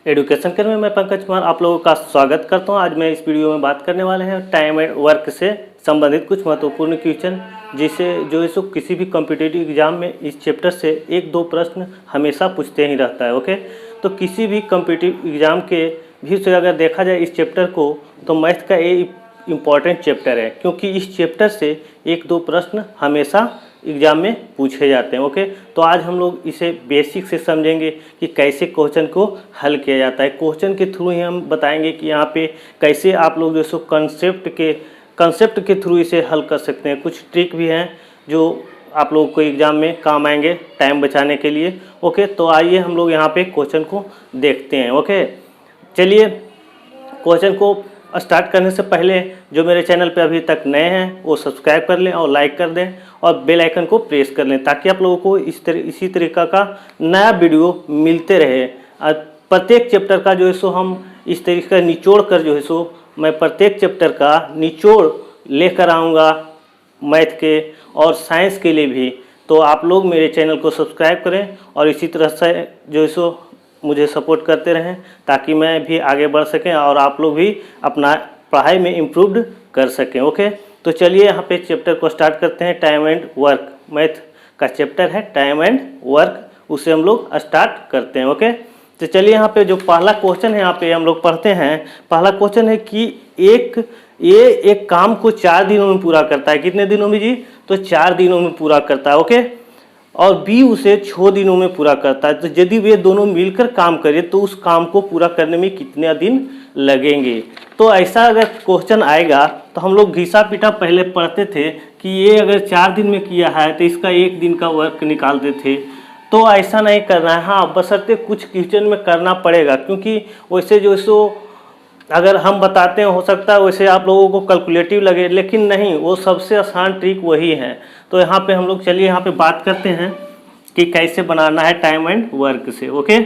Education कर में मैं पंकज कुमार आप लोगों का स्वागत करता हूं। आज मैं इस वीडियो में बात करने वाले हैं टाइम एंड वर्क से संबंधित कुछ महत्वपूर्ण क्वेश्चन, जिसे जो है सो किसी भी कॉम्पिटिटिव एग्जाम में इस चैप्टर से एक दो प्रश्न हमेशा पूछते ही रहता है। ओके, तो किसी भी कॉम्पिटिटिव एग्जाम के व्यू से अगर देखा जाए इस चैप्टर को, तो मैथ का ये इम्पॉर्टेंट चैप्टर है, क्योंकि इस चैप्टर से एक दो प्रश्न हमेशा एग्जाम में पूछे जाते हैं। ओके, तो आज हम लोग इसे बेसिक से समझेंगे कि कैसे क्वेश्चन को हल किया जाता है। क्वेश्चन के थ्रू ही हम बताएंगे कि यहाँ पे कैसे आप लोग जो सो कंसेप्ट के थ्रू इसे हल कर सकते हैं। कुछ ट्रिक भी हैं जो आप लोगों को एग्जाम में काम आएंगे टाइम बचाने के लिए। ओके, तो आइए हम लोग यहाँ पे क्वेश्चन को देखते हैं। ओके, चलिए क्वेश्चन को स्टार्ट करने से पहले जो मेरे चैनल पे अभी तक नए हैं वो सब्सक्राइब कर लें और लाइक कर दें और बेल आइकन को प्रेस कर लें, ताकि आप लोगों को इसी तरीक़ा का नया वीडियो मिलते रहे। प्रत्येक चैप्टर का जो है सो हम इस तरीके का निचोड़ कर जो है सो मैं प्रत्येक चैप्टर का निचोड़ लेकर आऊँगा मैथ के और साइंस के लिए भी। तो आप लोग मेरे चैनल को सब्सक्राइब करें और इसी तरह से जो है सो मुझे सपोर्ट करते रहें, ताकि मैं भी आगे बढ़ सकें और आप लोग भी अपना पढ़ाई में इम्प्रूव्ड कर सकें। ओके, तो चलिए यहाँ पे चैप्टर को स्टार्ट करते हैं। टाइम एंड वर्क मैथ का चैप्टर है, टाइम एंड वर्क, उसे हम लोग स्टार्ट करते हैं। ओके, तो चलिए यहाँ पे जो पहला क्वेश्चन है यहाँ पे हम लोग पढ़ते हैं। पहला क्वेश्चन है कि एक काम को 4 दिनों में पूरा करता है। कितने दिनों में जी? तो 4 दिनों में पूरा करता है। ओके, और बी उसे 6 दिनों में पूरा करता है। तो यदि वे दोनों मिलकर काम करें तो उस काम को पूरा करने में कितने दिन लगेंगे? तो ऐसा अगर क्वेश्चन आएगा तो हम लोग घिसा पीटा पहले पढ़ते थे कि ये अगर 4 दिन में किया है तो इसका 1 दिन का वर्क निकालते थे। तो ऐसा नहीं करना है। हाँ, बशर्ते कुछ क्वेश्चन में करना पड़ेगा, क्योंकि वैसे जो सो अगर हम बताते हैं हो सकता है वैसे आप लोगों को कैलकुलेटिव लगे, लेकिन नहीं, वो सबसे आसान ट्रिक वही है। तो यहाँ पे हम लोग चलिए यहाँ पे बात करते हैं कि कैसे बनाना है टाइम एंड वर्क से। ओके,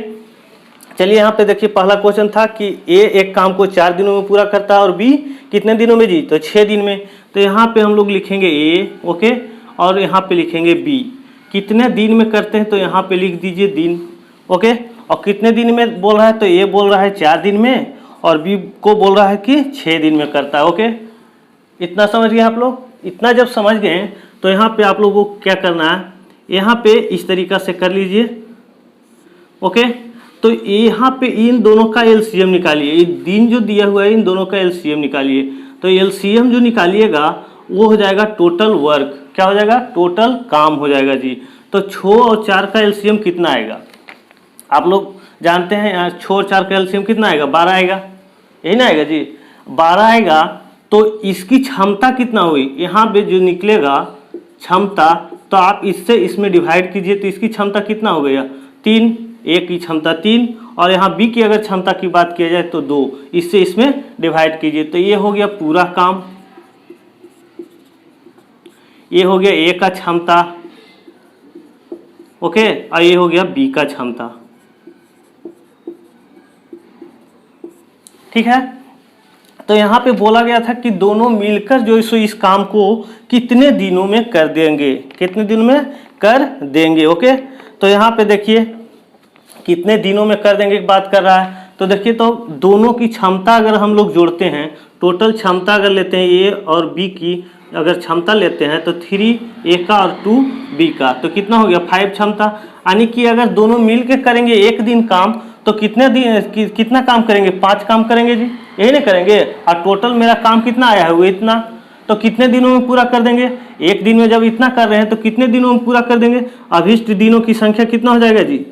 चलिए यहाँ पे देखिए पहला क्वेश्चन था कि ए एक काम को 4 दिनों में पूरा करता है और बी कितने दिनों में जी? तो 6 दिन में। तो यहाँ पे हम लोग लिखेंगे ए, ओके, और यहाँ पे लिखेंगे बी। कितने दिन में करते हैं तो यहाँ पे लिख दीजिए दिन। ओके, और कितने दिन में बोल रहा है तो ए बोल रहा है 4 दिन में और बी को बोल रहा है कि 6 दिन में करता है। ओके, इतना समझ गए आप लोग? इतना जब समझ गए तो यहाँ पे आप लोगों को क्या करना है, यहाँ पे इस तरीका से कर लीजिए। ओके, तो यहाँ पे इन दोनों का एलसीएम निकालिए। ये दिन जो दिया हुआ है इन दोनों का एलसीएम निकालिए। तो एलसीएम जो निकालिएगा वो हो जाएगा टोटल वर्क। क्या हो जाएगा? टोटल काम हो जाएगा जी। तो 6 और 4 का एलसीएम कितना आएगा? आप लोग जानते हैं 6 और 4 का एलसीएम कितना आएगा? 12 आएगा, यही ना आएगा जी? 12 आएगा। तो इसकी क्षमता कितना हुई? यहाँ पे जो निकलेगा क्षमता, तो आप इससे इसमें डिवाइड कीजिए तो इसकी क्षमता कितना हो गया? 3। ए की क्षमता 3, और यहाँ बी की अगर क्षमता की बात किया जाए तो 2। इससे इसमें डिवाइड कीजिए तो ये हो गया पूरा काम, ये हो गया ए का क्षमता। ओके, और ये हो गया बी का क्षमता। ठीक है, तो यहाँ पे बोला गया था कि दोनों मिलकर जो इस काम को कितने दिनों में कर देंगे? कितने दिनों में कर देंगे? ओके, तो यहाँ पे देखिए कितने दिनों में कर देंगे की बात कर रहा है। तो देखिए, तो दोनों की क्षमता अगर हम लोग जोड़ते हैं, टोटल क्षमता अगर लेते हैं ए और बी की अगर क्षमता लेते हैं तो 3 ए का और 2 बी का, तो कितना हो गया? 5 क्षमता। यानी कि अगर दोनों मिल के करेंगे 1 दिन काम तो कितने दिन कितना काम करेंगे? 5 काम करेंगे जी, यही नहीं करेंगे? और टोटल मेरा काम कितना आया है? वो इतना। तो कितने दिनों में पूरा कर देंगे? 1 दिन में जब इतना कर रहे हैं तो कितने दिनों में पूरा कर देंगे? अभीष्ट दिनों की संख्या कितना हो जाएगा जी?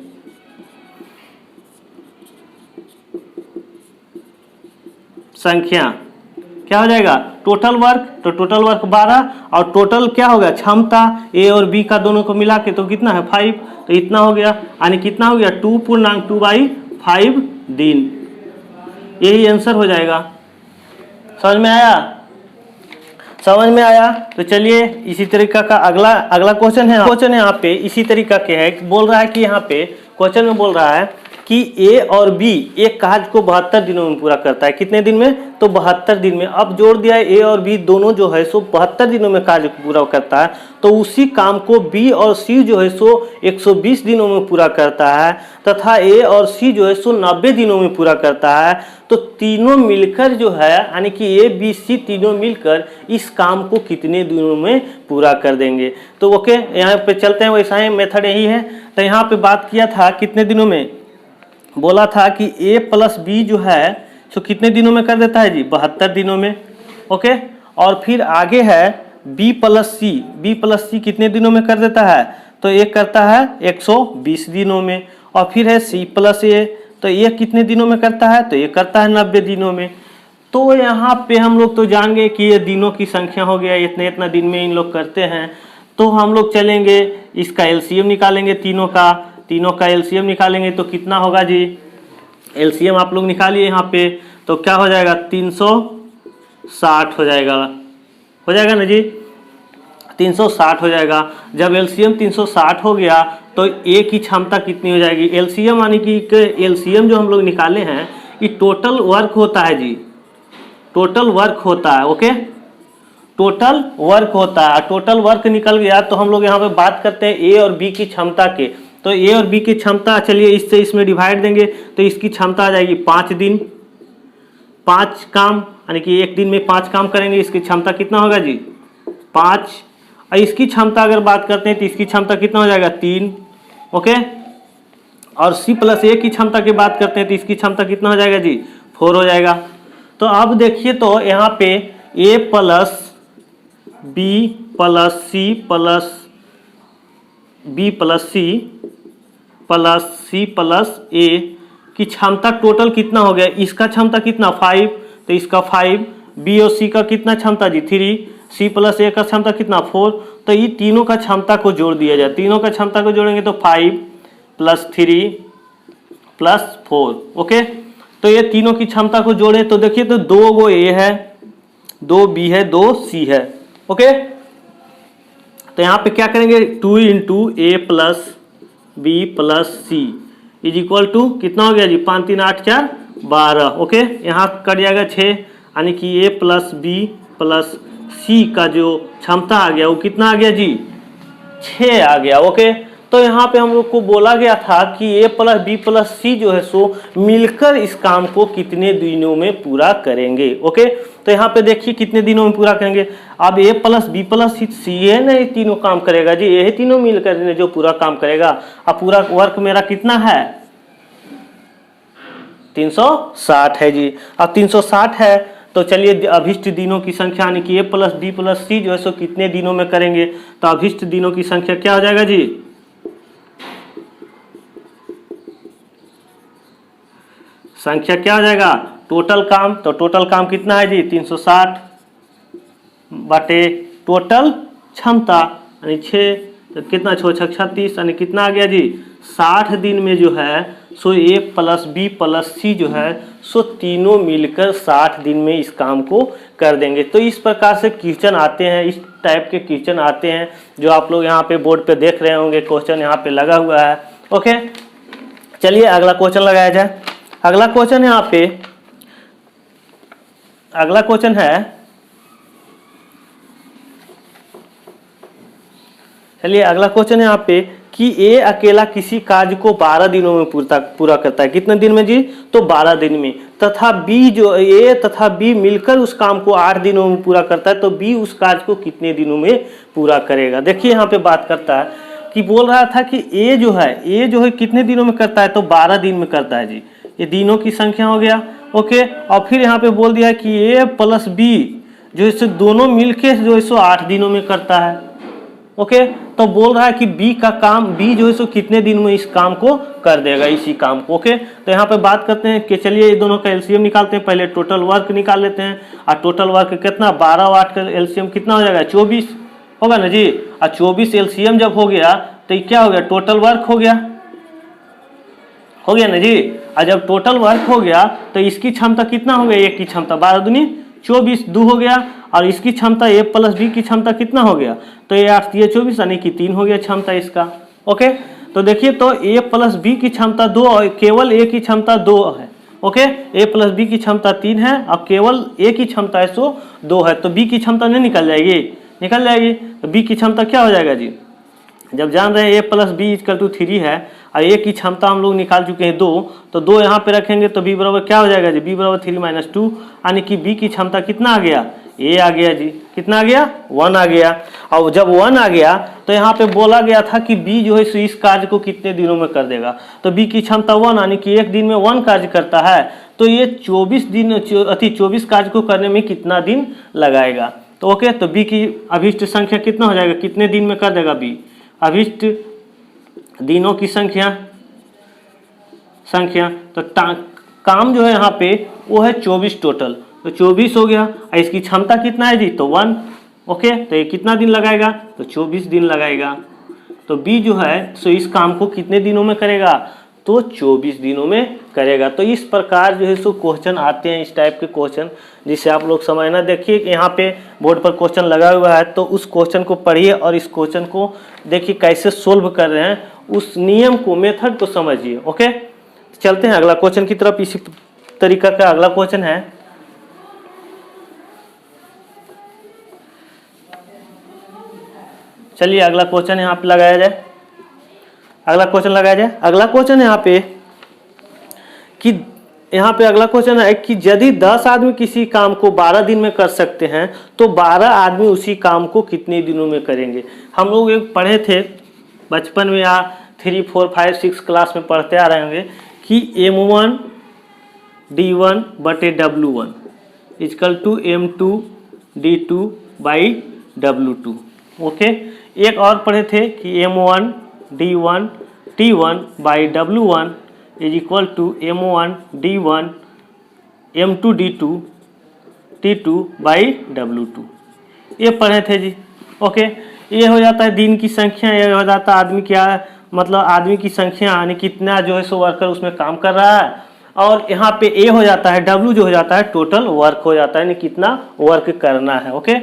संख्या क्या हो जाएगा? टोटल वर्क, तो टोटल वर्क 12, और टोटल क्या होगा? क्षमता ए और बी का दोनों को मिला के तो कितना है? 5। तो इतना हो गया, यानी कितना हो गया? 2.2/5 दिन। यही आंसर हो जाएगा। समझ में आया? समझ में आया? तो चलिए इसी तरीका का अगला क्वेश्चन है। क्वेश्चन यहाँ पे इसी तरीका के है, बोल रहा है कि यहाँ पे क्वेश्चन में बोल रहा है कि ए और बी एक कार्य को 72 दिनों में पूरा करता है। कितने दिन में? तो 72 दिन में। अब जोड़ दिया है ए और बी दोनों जो है सो 72 दिनों में कार्य को पूरा करता है, तो उसी काम को बी और सी जो है सो 120 दिनों में पूरा करता है, तथा ए और सी जो है सो 90 दिनों में पूरा करता है। तो तीनों मिलकर जो है, यानी कि ए बी सी तीनों मिलकर इस काम को कितने दिनों में पूरा कर देंगे। तो ओके, यहाँ पे चलते हैं, वैसा ही मेथड यही है। तो यहाँ पे बात किया था कितने दिनों में, बोला था कि a प्लस बी जो है सो कितने दिनों में कर देता है जी? 72 दिनों में। ओके, और फिर आगे है b प्लस सी कितने दिनों में कर देता है? तो ये करता है 120 दिनों में। और फिर है c प्लस ए, तो ये कितने दिनों में करता है? तो ये करता है 90 दिनों में। तो यहाँ पे हम लोग तो जान गए कि ये दिनों की संख्या हो गया, इतने इतना दिन में इन लोग करते हैं। तो हम लोग चलेंगे, इसका एलसीएम निकालेंगे, तीनों का एलसीएम निकालेंगे तो कितना होगा जी? एलसीएम आप लोग निकालिए यहाँ पे, तो क्या हो जाएगा? 360 हो जाएगा ना जी? 360 हो जाएगा। जब एलसीएम 360 हो गया तो ए की क्षमता कितनी हो जाएगी? एलसीएम यानी कि एलसीएम जो हम लोग निकाले हैं ये टोटल वर्क होता है जी, टोटल वर्क होता है। ओके, टोटल वर्क होता है। टोटल वर्क निकल गया तो हम लोग यहाँ पे बात करते हैं ए और बी की क्षमता के। तो ए और बी की क्षमता, चलिए इससे इसमें डिवाइड देंगे तो इसकी क्षमता आ जाएगी 5 दिन, 5 काम, यानी कि एक दिन में 5 काम करेंगे। इसकी क्षमता कितना होगा जी? 5। और इसकी क्षमता अगर बात करते हैं तो इसकी क्षमता कितना हो जाएगा? 3। ओके, और सी प्लस ए की क्षमता की बात करते हैं तो इसकी क्षमता कितना हो जाएगा जी? 4 हो जाएगा। तो अब देखिए, तो यहाँ पे a plus b plus c plus b plus c plus a की क्षमता टोटल कितना हो गया? इसका क्षमता कितना? 5, तो इसका 5। बी और सी का कितना क्षमता जी? 3। सी प्लस ए का क्षमता कितना? 4। तो ये तीनों का क्षमता को जोड़ दिया जाए, तीनों का क्षमता को जोड़ेंगे तो 5 प्लस 3 प्लस 4। ओके, तो ये तीनों की क्षमता को जोड़े तो देखिए, तो 2 गो ए है, 2 बी है, 2 सी है। ओके, तो यहाँ पे क्या करेंगे? 2 into a plus b plus c is equal to कितना हो गया जी? 5 3 8 4 12। ओके, यहाँ कट जाएगा 6, यानी कि ए प्लस बी प्लस सी का जो क्षमता आ गया वो कितना आ गया जी? 6 आ गया। ओके, तो यहाँ पे हम लोग को बोला गया था कि ए प्लस बी प्लस सी जो है सो मिलकर इस काम को कितने दिनों में पूरा करेंगे। ओके, तो यहाँ पे देखिए कितने दिनों में पूरा करेंगे। अब ए प्लस बी प्लस सी है ना, ये तीनों काम करेगा जी, ये तीनों मिलकर जो पूरा काम करेगा। अब पूरा वर्क मेरा कितना है? 360 है जी। अब 360 है तो चलिए अभिष्ट दिनों की संख्या, यानी कि ए प्लस बी प्लस सी जो है सो कितने दिनों में करेंगे। तो अभिष्ट दिनों की संख्या क्या हो जाएगा जी? संख्या क्या हो जाएगा? टोटल काम। तो टोटल काम कितना है जी? 360 बटे टोटल क्षमता यानी 6, तो कितना? 6 6 36, यानी कितना आ गया जी? 60 दिन में जो है सो ए प्लस बी प्लस सी जो है सो तीनों मिलकर 60 दिन में इस काम को कर देंगे। तो इस प्रकार से क्वेश्चन आते हैं, इस टाइप के क्वेश्चन आते हैं जो आप लोग यहाँ पे बोर्ड पे देख रहे होंगे, क्वेश्चन यहाँ पे लगा हुआ है। ओके, चलिए अगला क्वेश्चन लगाया जाए। अगला क्वेश्चन यहाँ पे, अगला क्वेश्चन है, चलिए अगला क्वेश्चन है यहाँ पे कि ए अकेला किसी कार्य को 12 दिनों में पूरा करता है। कितने दिन में जी? तो 12 दिन में। तथा बी जो ए तथा बी मिलकर उस काम को 8 दिनों में पूरा करता है, तो बी उस कार्य को कितने दिनों में पूरा करेगा। देखिए यहाँ पे बात करता है कि बोल रहा था कि ए जो है कितने दिनों में करता है? तो 12 दिन में करता है जी। ये दिनों की संख्या हो गया। ओके, और फिर यहाँ पे बोल दिया है कि ए प्लस बी जो है दोनों मिलके जो है 8 दिनों में करता है। ओके, तो बोल रहा है कि बी का काम, बी जो है सो कितने दिन में इस काम को कर देगा, इसी काम को। ओके, तो यहाँ पे बात करते हैं कि चलिए ये दोनों का एलसीएम निकालते हैं। पहले टोटल वर्क निकाल लेते हैं। और टोटल वर्क कितना? 12 और 8 का एलसीएम कितना हो जाएगा? 24 होगा ना जी। और 24 एलसीएम जब हो गया तो ये क्या हो गया? टोटल वर्क हो गया ना जी। और जब टोटल वर्क हो गया तो इसकी क्षमता कितना हो गया? एक की क्षमता 12 दूनी 24, 2 हो गया। और इसकी क्षमता ए प्लस बी की क्षमता कितना हो गया? तो ये 8 3 24, यानी कि 3 हो गया क्षमता इसका। ओके, तो देखिए तो a प्लस बी की क्षमता 2 और केवल a की क्षमता 2 है। ओके, a प्लस बी की क्षमता 3 है और केवल a की क्षमता है सो 2 है, तो b की क्षमता नहीं निकल जाएगी, निकल जाएगी। तो b की क्षमता क्या हो जाएगा जी, जब जान रहे हैं a plus b equal to 3 है और a की क्षमता हम लोग निकाल चुके हैं 2, तो 2 यहाँ पे रखेंगे तो b बराबर क्या हो जाएगा जी, b बराबर 3 माइनस 2, यानी कि b की क्षमता कितना आ गया, a आ गया जी, कितना आ गया, 1 आ गया। और जब 1 आ गया तो यहाँ पे बोला गया था कि b जो है सो इस कार्य को कितने दिनों में कर देगा, तो b की क्षमता 1 यानी कि एक दिन में 1 कार्य करता है, तो ये 24 कार्य को करने में कितना दिन लगाएगा। तो ओके, तो b की अभिष्ट संख्या कितना हो जाएगा, कितने दिन में कर देगा b, अभिष्ट दिनों की संख्या तो काम जो है यहाँ पे वो है 24 टोटल, तो 24 हो गया और इसकी क्षमता कितना है जी, तो 1। ओके, तो ये कितना दिन लगाएगा, तो 24 दिन लगाएगा। तो बी जो है सो इस काम को कितने दिनों में करेगा, तो 24 दिनों में करेगा। तो इस प्रकार जो है सो क्वेश्चन आते हैं, इस टाइप के क्वेश्चन, जिससे आप लोग समझना। देखिए कि यहाँ पे बोर्ड पर क्वेश्चन लगा हुआ है, तो उस क्वेश्चन को पढ़िए और इस क्वेश्चन को देखिए कैसे सोल्व कर रहे हैं, उस नियम को, मेथड को समझिए। ओके, चलते हैं अगला क्वेश्चन की तरफ। इसी तरीका का अगला क्वेश्चन है, चलिए अगला क्वेश्चन यहाँ पे लगाया जाए, अगला क्वेश्चन लगाया जाए। अगला क्वेश्चन यहाँ पे कि अगला क्वेश्चन है कि यदि 10 आदमी किसी काम को 12 दिन में कर सकते हैं तो 12 आदमी उसी काम को कितने दिनों में करेंगे। हम लोग एक पढ़े थे बचपन में या 3, 4, 5, 6 क्लास में पढ़ते आ रहे होंगे कि M1 D1 बटे W1 equal to M2 D2 by W2। Okay, एक और पढ़े थे कि M1 D1 T1 by W1 is equal to M1 D1 M2 D2 T2 by W2, ये पढ़े थे जी। ओके, ये हो जाता है दिन की संख्या, ये हो जाता है आदमी क्या मतलब आदमी की संख्या, यानी कितना जो है सो वर्कर उसमें काम कर रहा है, और यहाँ पे ए हो जाता है, W जो हो जाता है टोटल वर्क हो जाता है, यानी कितना वर्क करना है। ओके,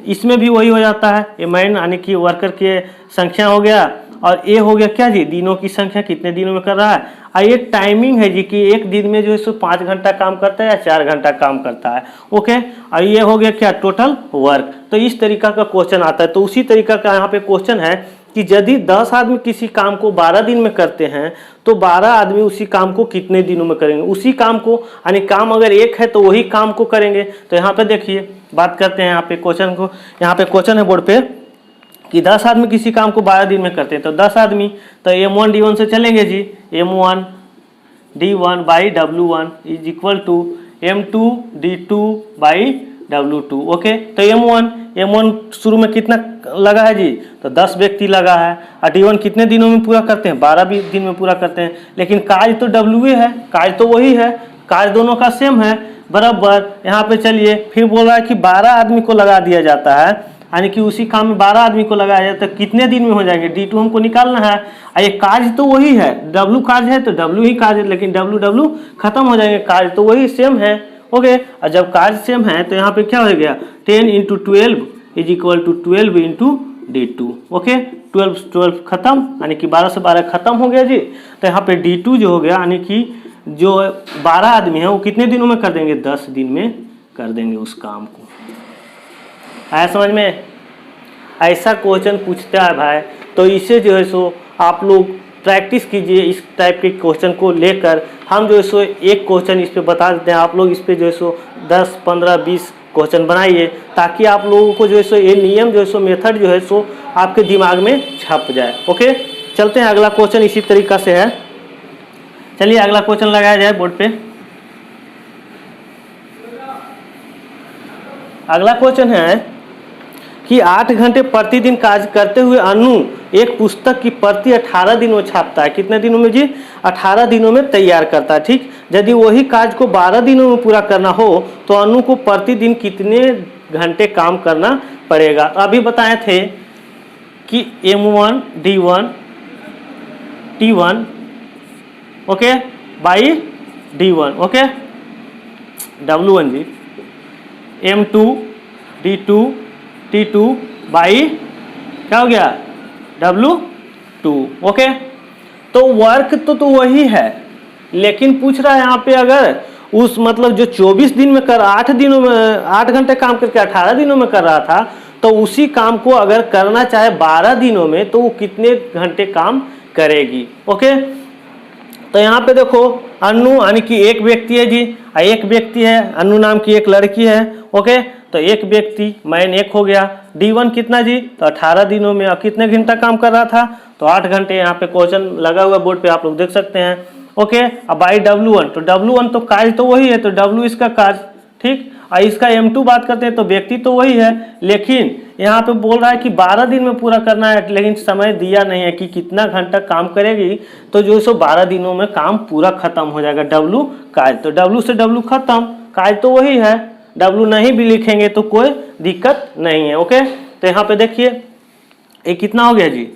इसमें भी वही हो जाता है, ए मैन यानी कि वर्कर की संख्या हो गया, और ए हो गया क्या जी, दिनों की संख्या, कितने दिनों में कर रहा है। और ये टाइमिंग है जी कि एक दिन में जो है सो 5 घंटा काम करता है या 4 घंटा काम करता है। ओके, और ये हो गया क्या, टोटल वर्क। तो इस तरीका का क्वेश्चन आता है। तो उसी तरीका का यहाँ पे क्वेश्चन है कि यदि 10 आदमी किसी काम को 12 दिन में करते हैं तो 12 आदमी उसी काम को कितने दिनों में करेंगे। उसी काम को यानी काम अगर एक है तो वही काम को करेंगे। तो यहाँ पे देखिए बात करते हैं यहाँ पे क्वेश्चन को, यहाँ पे क्वेश्चन है बोर्ड पे कि 10 आदमी किसी काम को 12 दिन में करते हैं, तो 10 आदमी तो M1 D1 से चलेंगे जी, M1 D1 by W1 is equal to M2 D2 by W2। Okay, तो M1 शुरू में कितना लगा है जी, तो 10 व्यक्ति लगा है, और D1 कितने दिनों में पूरा करते हैं, 12 दिन में पूरा करते हैं, लेकिन कार्य तो W है, कार्य तो वही है, कार्य दोनों का सेम है बराबर। यहाँ पे चलिए फिर बोल रहा है कि 12 आदमी को लगा दिया जाता है, यानी कि उसी काम में 12 आदमी को लगाया जाए तो कितने दिन में हो जाएंगे, D2 हमको निकालना है, और ये कार्य तो वही है, W कार्य है तो W ही कार्य, लेकिन W खत्म हो जाएंगे, कार्य तो वही सेम है। ओके, और जब कार्य सेम है तो यहाँ पे क्या हो गया, 10 × 12 is equal to 12 × D2। Okay, 12 खत्म, यानी कि 12 से 12 खत्म हो गया जी। तो यहाँ पे D2 जो हो गया, यानी कि जो 12 आदमी है वो कितने दिनों में कर देंगे, 10 दिन में कर देंगे उस काम को। आया समझ में। ऐसा क्वेश्चन पूछता है भाई, तो इसे जो है सो आप लोग प्रैक्टिस कीजिए इस टाइप के क्वेश्चन को लेकर। हम जो है सो एक क्वेश्चन इस पे बता देते हैं, आप लोग इस पे जो है सो 10, 15, 20 क्वेश्चन बनाइए, ताकि आप लोगों को जो है सो ये नियम जो है सो मेथड जो है सो आपके दिमाग में छप जाए। ओके, चलते हैं अगला क्वेश्चन इसी तरीका से है। चलिए अगला क्वेश्चन लगाया जाए बोर्ड पे। अगला क्वेश्चन है कि 8 घंटे प्रतिदिन कार्य करते हुए अनु एक पुस्तक की प्रति 18 दिनों में छापता है। कितने दिनों में जी, 18 दिनों में तैयार करता है। ठीक, यदि वही कार्य को 12 दिनों में पूरा करना हो तो अनु को प्रतिदिन कितने घंटे काम करना पड़ेगा। अभी बताए थे कि M1 D1 T1 okay by D1 okay W1 जी, M2 D2 T2 बाई क्या हो गया W2। ओके, तो वर्क तो वही है, लेकिन पूछ रहा है यहाँ पे अगर उस मतलब जो 24 दिन में कर 8 दिनों में 8 घंटे काम करके 18 दिनों में कर रहा था, तो उसी काम को अगर करना चाहे 12 दिनों में तो वो कितने घंटे काम करेगी। ओके, तो यहाँ पे देखो अन्नू यानी कि एक व्यक्ति है जी, एक व्यक्ति है अन्नू नाम की एक लड़की है। ओके, तो एक व्यक्ति मैन एक हो गया। D1 कितना जी, तो 18 दिनों में अब कितने घंटा काम कर रहा था, तो 8 घंटे। यहाँ पे क्वेश्चन लगा हुआ बोर्ड पे आप लोग देख सकते हैं। ओके, अब बाई W1, तो W1 तो कार्य तो वही है, तो W इसका कार्य, ठीक। और इसका M2 बात करते हैं तो व्यक्ति तो वही है, लेकिन यहाँ पे बोल रहा है कि 12 दिन में पूरा करना है, लेकिन समय दिया नहीं है कि कितना घंटा काम करेगी। तो जो सो 12 दिनों में काम पूरा खत्म हो जाएगा। W कार्य, तो W से W खत्म, कार्य तो वही है, W नहीं भी लिखेंगे तो कोई दिक्कत नहीं है। ओके, तो यहाँ पे देखिए ये कितना हो गया जी,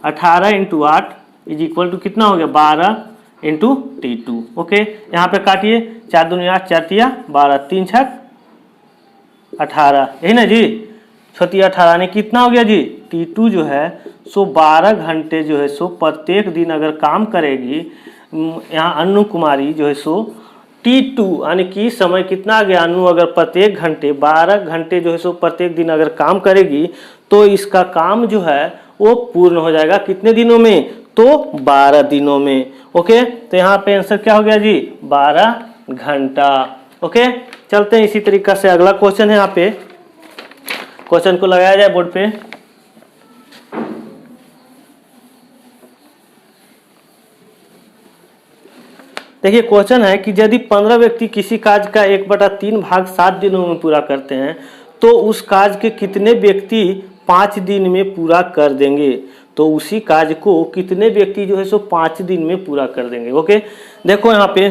18 × 8 इज इक्वल टू कितना हो गया, 12 × T2। ओके, यहाँ पे काटिए, 4 दूनी 8, 4 तिया 12, 3 छक 18, यही ना जी, छोटी 18 ने कितना हो गया जी, T2 जो है सो 12 घंटे जो है सो प्रत्येक दिन अगर काम करेगी। यहाँ अन्नू कुमारी जो है सो T2 यानी कि समय कितना आ गया, अन्नू अगर प्रत्येक घंटे 12 घंटे जो है सो प्रत्येक दिन अगर काम करेगी तो इसका काम जो है वो पूर्ण हो जाएगा कितने दिनों में, तो 12 दिनों में। ओके, तो यहाँ पे आंसर क्या हो गया जी, 12 घंटा। ओके, चलते हैं इसी तरीका से अगला क्वेश्चन है। यहाँ पे क्वेश्चन को लगाया जाए बोर्ड पे। देखिए क्वेश्चन है कि यदि 15 व्यक्ति किसी कार्य का 1/3 भाग 7 दिनों में पूरा करते हैं तो उस कार्य के कितने व्यक्ति 5 दिन में पूरा कर देंगे। तो उसी कार्य को कितने व्यक्ति जो है सो 5 दिन में पूरा कर देंगे। ओके, देखो यहाँ पे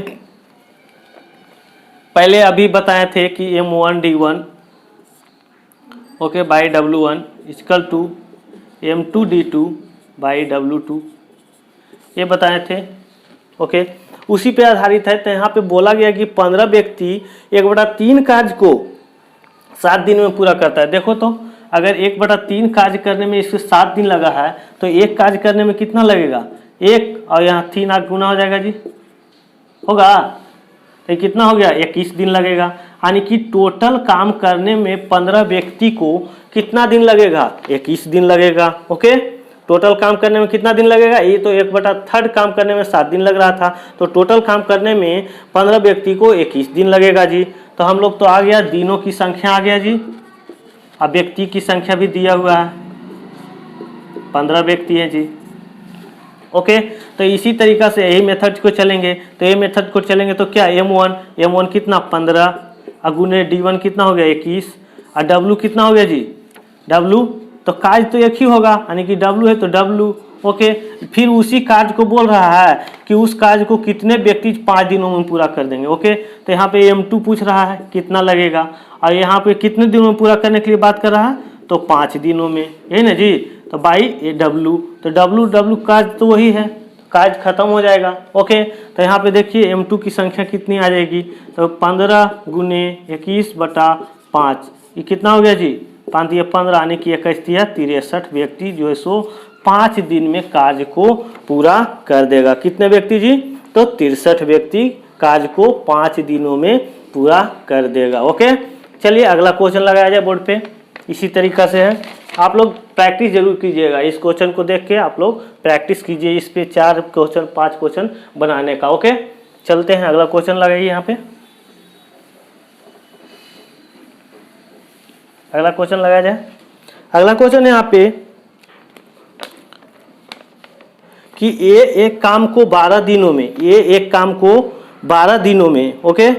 पहले अभी बताए थे कि M1 D1 okay by W1 equal to M2 D2 by W2, ये बताए थे। ओके, उसी पे आधारित है। तो यहाँ पे बोला गया कि 15 व्यक्ति 1/3 कार्य को 7 दिन में पूरा करता है। देखो तो अगर 1/3 कार्य करने में इसको 7 दिन लगा है तो एक कार्य करने में कितना लगेगा, 1 और यहाँ 3 8 गुना हो जाएगा जी, होगा तो कितना हो गया, 21 दिन लगेगा। यानी कि टोटल काम करने में 15 व्यक्ति को कितना दिन लगेगा, 21 दिन लगेगा। ओके, टोटल काम करने में कितना दिन लगेगा, ये तो 1/3 काम करने में 7 दिन लग रहा था, तो टोटल काम करने में 15 व्यक्ति को 21 दिन लगेगा जी। तो हम लोग तो आ गया, दिनों की संख्या आ गया जी, अब व्यक्ति की संख्या भी दिया हुआ है, 15 व्यक्ति हैं जी। ओके, तो इसी तरीका से यही मेथड को चलेंगे। तो ये मेथड को चलेंगे तो क्या, M1 कितना 15 अगुने D1 कितना हो गया 21 और W कितना हो गया जी, W तो कार्य तो एक ही होगा, यानी कि W है तो W। ओके, फिर उसी कार्य को बोल रहा है कि उस कार्य को कितने व्यक्ति 5 दिनों में पूरा कर देंगे। ओके, तो यहाँ पे M2 पूछ रहा है कितना लगेगा, और यहाँ पे कितने दिनों में पूरा करने के लिए बात कर रहा है, तो 5 दिनों में, यही ना जी। तो बाई W, तो W कार्य तो वही है, कार्य खत्म हो जाएगा। ओके, तो यहाँ पे देखिए M2 की संख्या कितनी आ जाएगी, तो 15 गुने 21/5, ये कितना हो गया जी, 5 या 15 आने की 21 63 व्यक्ति जो है सो 5 दिन में कार्य को पूरा कर देगा। कितने व्यक्ति जी, तो 63 व्यक्ति कार्य को 5 दिनों में पूरा कर देगा। ओके, चलिए अगला क्वेश्चन लगाया जाए बोर्ड पे। इसी तरीका से है, आप लोग प्रैक्टिस जरूर कीजिएगा, इस क्वेश्चन को देख के आप लोग प्रैक्टिस कीजिए, इस पे 4 क्वेश्चन 5 क्वेश्चन बनाने का। ओके, चलते हैं अगला क्वेश्चन लगाइए यहाँ पे। अगला क्वेश्चन लगाया जाए। अगला क्वेश्चन है यहाँ पे कि ये एक काम को 12 दिनों में, ये एक काम को 12 दिनों में, ओके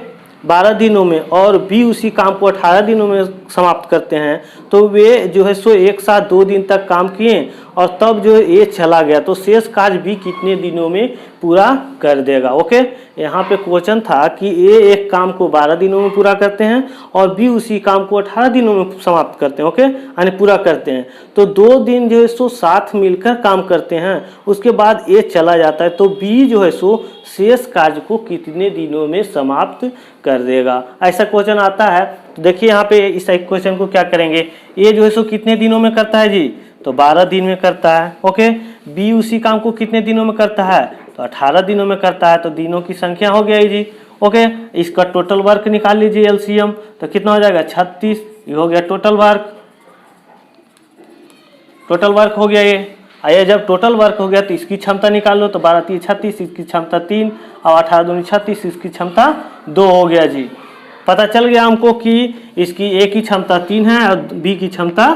12 दिनों में, और बी उसी काम को 18 दिनों में समाप्त करते हैं, तो वे जो है सो एक साथ 2 दिन तक काम किए और तब जो ये चला गया, तो शेष कार्य बी कितने दिनों में पूरा कर देगा। ओके, यहाँ पे क्वेश्चन था कि ए एक काम को 12 दिनों में पूरा करते हैं और बी उसी काम को 18 दिनों में समाप्त करते हैं। ओके, यानी पूरा करते हैं, तो 2 दिन जो है सो साथ मिलकर काम करते हैं, उसके बाद ए चला जाता है, तो बी जो है सो शेष कार्य को कितने दिनों में समाप्त कर देगा। ऐसा क्वेश्चन आता है। देखिए यहाँ पे इस क्वेश्चन को क्या करेंगे, ए जो है सो कितने दिनों में करता है जी, तो 12 दिन में करता है। ओके, बी उसी काम को कितने दिनों में करता है, तो 18 दिनों में करता है, तो दिनों की संख्या हो गया जी। ओके, इसका टोटल वर्क निकाल लीजिए एलसीएम, तो कितना हो जाएगा 36। ये हो गया टोटल वर्क, टोटल वर्क हो गया ये। आइए जब टोटल वर्क हो गया तो इसकी क्षमता निकाल लो, तो 12 3 36, इसकी क्षमता 3 और 18 दूनी 36, इसकी क्षमता 2 हो गया जी। पता चल गया हमको कि इसकी ए की क्षमता 3 है और बी की क्षमता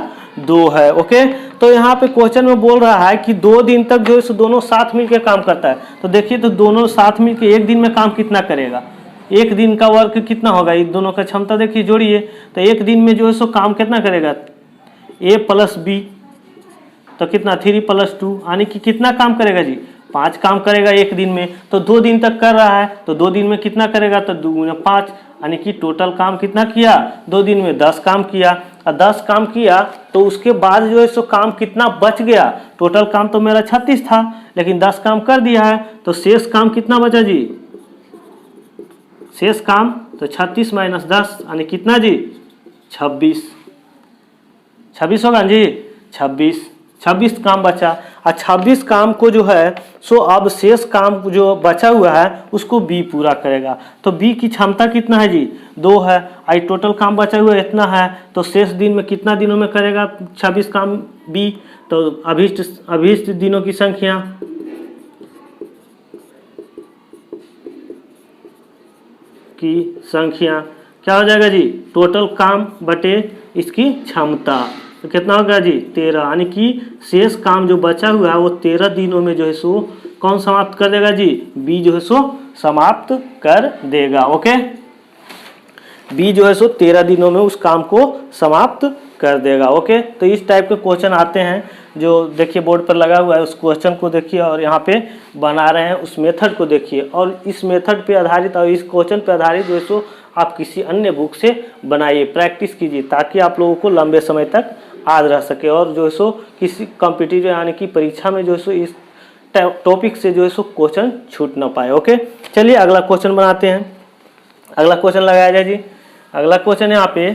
2 है। ओके, तो यहाँ पे क्वेश्चन में बोल रहा है कि 2 दिन तक जो है दोनों साथ मिलकर काम करता है। तो देखिए, तो दोनों साथ मिलकर एक दिन में काम कितना करेगा, एक दिन का वर्क कितना होगा, इन दोनों का क्षमता देखिए जोड़िए, तो एक दिन में जो है सो काम कितना करेगा, ए प्लस बी, तो कितना 3 + 2, यानी कि कितना काम करेगा जी, 5 काम करेगा एक दिन में। तो 2 दिन तक कर रहा है, तो 2 दिन में कितना करेगा, तो 2 × 5, यानी कि टोटल काम कितना किया, 2 दिन में 10 काम किया। और 10 काम किया तो उसके बाद जो है सो काम कितना बच गया, टोटल काम तो मेरा 36 था, लेकिन 10 काम कर दिया है, तो शेष काम कितना बचा जी, शेष काम तो 36 - 10 यानी कितना जी, 26। 26 होगा जी, 26 काम बचा। और 26 काम को जो है सो अब शेष काम जो बचा हुआ है उसको बी पूरा करेगा। तो बी की क्षमता कितना है जी, 2 है। आई टोटल काम बचा हुआ इतना है, तो शेष दिन में कितना दिनों में करेगा 26 काम बी, तो अभीष्ट दिनों की संख्या क्या हो जाएगा जी, टोटल काम बटे इसकी क्षमता, तो कितना होगा जी 13, यानी कि शेष काम जो बचा हुआ है वो 13 दिनों में जो है सो कौन समाप्त कर देगा जी, बी जो है सो समाप्त कर देगा। ओके, बी जो है सो 13 दिनों में उस काम को समाप्त कर देगा। ओके, तो इस टाइप के क्वेश्चन आते हैं जो देखिए बोर्ड पर लगा हुआ है, उस क्वेश्चन को देखिए और यहाँ पे बना रहे हैं, उस मेथड को देखिए और इस मेथड पे आधारित और इस क्वेश्चन पे आधारित जो है सो आप किसी अन्य बुक से बनाइए, प्रैक्टिस कीजिए, ताकि आप लोगों को लंबे समय तक याद रह सके और जो है सो किसी कॉम्पिटिटिव यानी कि परीक्षा में जो है सो इस टॉपिक से जो है सो क्वेश्चन छूट ना पाए। ओके, चलिए अगला क्वेश्चन बनाते हैं। अगला क्वेश्चन लगाया जाए जी। अगला क्वेश्चन यहाँ पे,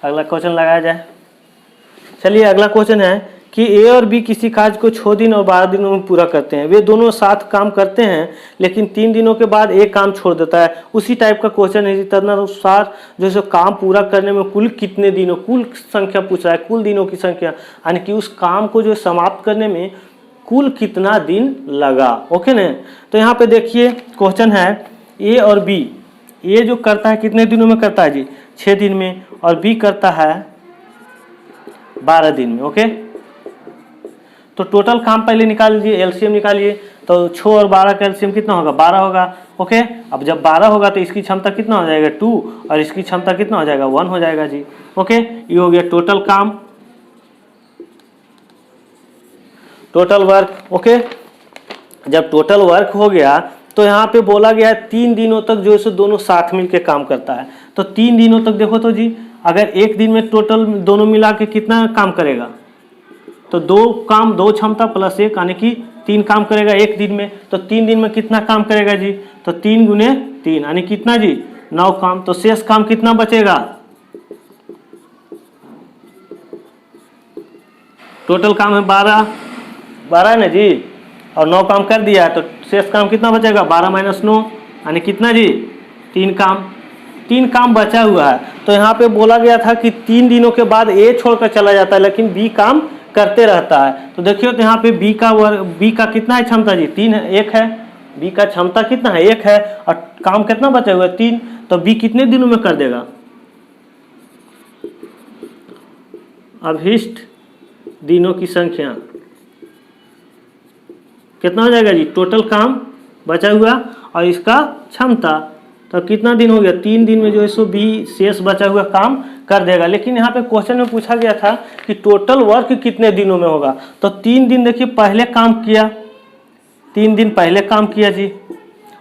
अगला क्वेश्चन लगाया जाए। चलिए अगला क्वेश्चन है कि ए और बी किसी कार्य को 6 दिन और 12 दिनों में पूरा करते हैं। वे दोनों साथ काम करते हैं, लेकिन 3 दिनों के बाद एक काम छोड़ देता है। उसी टाइप का क्वेश्चन है, तदनुसार जो है काम पूरा करने में कुल कितने दिनों, कुल संख्या पूछ रहा है, कुल दिनों की संख्या, यानी कि उस काम को जो समाप्त करने में कुल कितना दिन लगा। ओके ना, तो यहाँ पे देखिए क्वेश्चन है ए और बी, ए जो करता है कितने दिनों में करता है जी, 6 दिन में, और बी करता है 12 दिन में। ओके, तो टोटल काम पहले निकाल लीजिए, एलसीएम निकालिए, तो 6 और 12 का एलसीएम कितना होगा, 12 होगा। ओके, अब जब 12 होगा तो इसकी क्षमता कितना हो जाएगा 2 और इसकी क्षमता कितना हो जाएगा 1 हो जाएगा जी। ओके, ये हो गया टोटल काम, टोटल वर्क। ओके, जब टोटल वर्क हो गया तो यहाँ पे बोला गया है 3 दिनों तक जो है सो दोनों साथ मिलके काम करता है। तो 3 दिनों तक देखो तो जी, अगर एक दिन में टोटल दोनों मिला के कितना काम करेगा, तो 2 काम 2 क्षमता प्लस 1 यानी कि 3 काम करेगा एक दिन में। तो 3 दिन में कितना काम करेगा जी, तो 3 × 3 यानी कितना जी 9 काम। तो शेष काम कितना बचेगा, टोटल काम है 12 है ना जी, और 9 काम कर दिया, तो शेष काम कितना बचेगा 12 - 9 यानी कितना जी 3 काम। 3 काम बचा हुआ है। तो यहाँ पे बोला गया था कि 3 दिनों के बाद ए छोड़कर चला जाता है, लेकिन बी काम करते रहता है। तो देखिए तो यहाँ पे बी का कितना है क्षमता जी, 3 है, 1 है। बी का क्षमता कितना है, 1 है, और काम कितना बचा हुआ है 3। तो बी कितने दिनों में कर देगा, अभीष्ट दिनों की संख्या कितना हो जाएगा जी, टोटल काम बचा हुआ और इसका क्षमता, तो कितना दिन हो गया, 3 दिन में जो है सो बी शेष बचा हुआ काम कर देगा। लेकिन यहाँ पे क्वेश्चन में पूछा गया था कि टोटल वर्क कितने दिनों में होगा। तो 3 दिन देखिए पहले काम किया, 3 दिन पहले काम किया जी,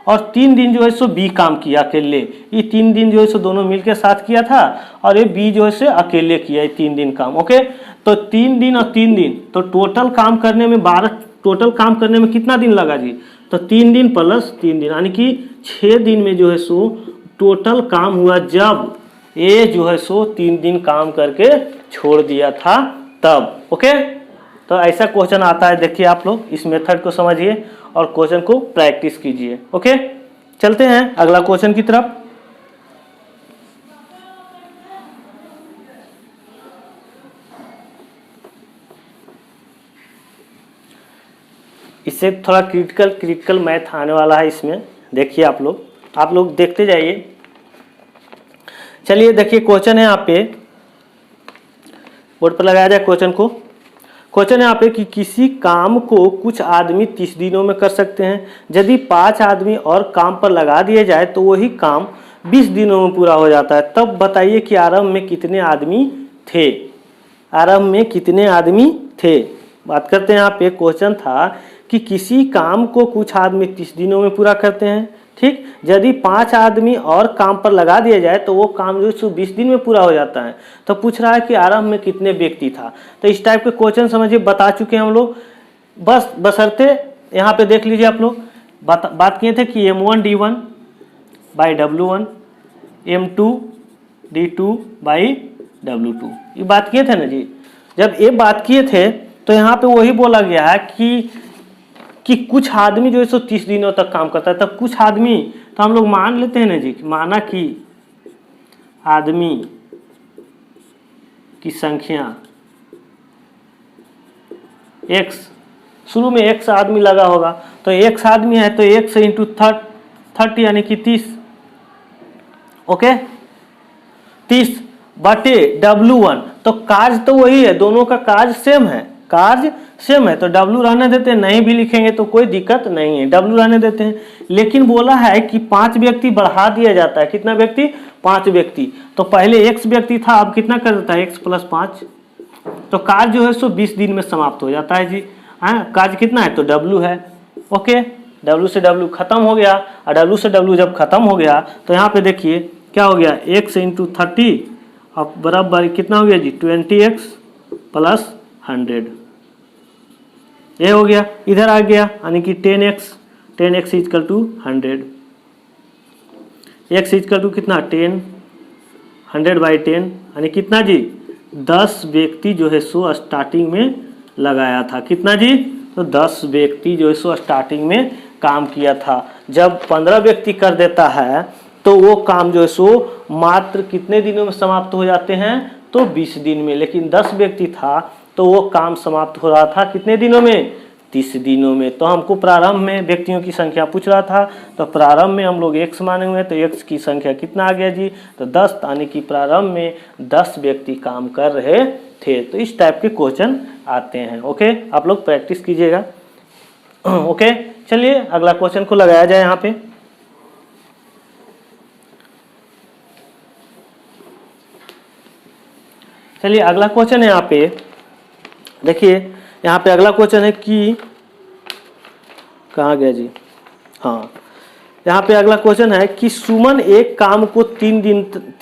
और 3 दिन जो है सो बी काम किया अकेले। ये 3 दिन जो है सो दोनों मिलकर साथ किया था, और ये बी जो है सो अकेले किया ये 3 दिन काम। ओके, तो 3 दिन और 3 दिन, तो टोटल काम करने में 12, टोटल काम करने में कितना दिन लगा जी, तो 3 दिन प्लस 3 दिन यानी कि 6 दिन में जो है सो टोटल काम हुआ, जब ए जो है सो 3 दिन काम करके छोड़ दिया था तब। ओके, तो ऐसा क्वेश्चन आता है। देखिए आप लोग इस मेथड को समझिए और क्वेश्चन को प्रैक्टिस कीजिए। ओके, चलते हैं अगला क्वेश्चन की तरफ। इससे थोड़ा क्रिटिकल मैथ आने वाला है इसमें। देखिए आप लोग देखते जाइए। चलिए देखिए क्वेश्चन है यहाँ पे, बोर्ड पर लगाया जाए क्वेश्चन को। क्वेश्चन है यहाँ पे कि किसी काम को कुछ आदमी 30 दिनों में कर सकते हैं। यदि 5 आदमी और काम पर लगा दिए जाए तो वही काम 20 दिनों में पूरा हो जाता है। तब बताइए कि आरंभ में कितने आदमी थे। आरंभ में कितने आदमी थे। बात करते हैं यहाँ पे, क्वेश्चन था कि किसी काम को कुछ आदमी 30 दिनों में पूरा करते हैं, ठीक। यदि 5 आदमी और काम पर लगा दिया जाए तो वो काम जो है 20 दिन में पूरा हो जाता है। तो पूछ रहा है कि आरंभ में कितने व्यक्ति था। तो इस टाइप के क्वेश्चन समझिए बता चुके हैं हम लोग। बस बशर्ते यहाँ पे देख लीजिए आप लोग, बात किए थे कि M1 D1 by W1 M2 D2 by W2, ये बात किए थे ना जी। जब ये बात किए थे तो यहाँ पे वही बोला गया है कि कुछ आदमी जो है 30 दिनों तक काम करता है। तब कुछ आदमी तो हम लोग मान लेते हैं ना जी, माना कि आदमी की संख्या x, शुरू में x आदमी लगा होगा तो x आदमी है तो x इंटू 30 यानी कि 30। ओके, 30 बटे W1, तो कार्य तो वही है, दोनों का कार्य सेम है, कार्य सेम है तो W रहने देते हैं। नहीं भी लिखेंगे तो कोई दिक्कत नहीं है, W रहने देते हैं। लेकिन बोला है कि 5 व्यक्ति बढ़ा दिया जाता है। कितना व्यक्ति? 5 व्यक्ति। तो पहले x व्यक्ति था, अब कितना कर देता है x + 5। तो कार्य जो है 20 दिन में समाप्त हो जाता है जी। हाँ, कार्य कितना है तो W है। ओके, W से W खत्म हो गया और W से W जब खत्म हो गया तो यहाँ पे देखिए क्या हो गया, x इंटू 30 अब बराबर कितना हो गया जी 20x + 100। ये हो गया, इधर आ गया यानी कि 10x = 100। x = कितना 10, 100/10 यानी कितना जी 10 व्यक्ति जो है सो स्टार्टिंग में लगाया था। कितना जी? तो 10 व्यक्ति जो है सो स्टार्टिंग में काम किया था। जब 15 व्यक्ति कर देता है तो वो काम जो है सो मात्र कितने दिनों में समाप्त हो जाते हैं तो 20 दिन में। लेकिन 10 व्यक्ति था तो वो काम समाप्त हो रहा था कितने दिनों में? 30 दिनों में। तो हमको प्रारंभ में व्यक्तियों की संख्या पूछ रहा था, तो प्रारंभ में हम लोग x माने हुए, तो x की संख्या कितना आ गया जी तो 10, यानी कि प्रारंभ में 10 व्यक्ति काम कर रहे थे। तो इस टाइप के क्वेश्चन आते हैं। ओके, आप लोग प्रैक्टिस कीजिएगा। ओके, चलिए अगला क्वेश्चन को लगाया जाए यहाँ पे। चलिए अगला क्वेश्चन है यहाँ पे, देखिए यहाँ पे अगला क्वेश्चन है कि कहाँ गया जी, हाँ यहाँ पे अगला क्वेश्चन है कि सुमन एक काम को 3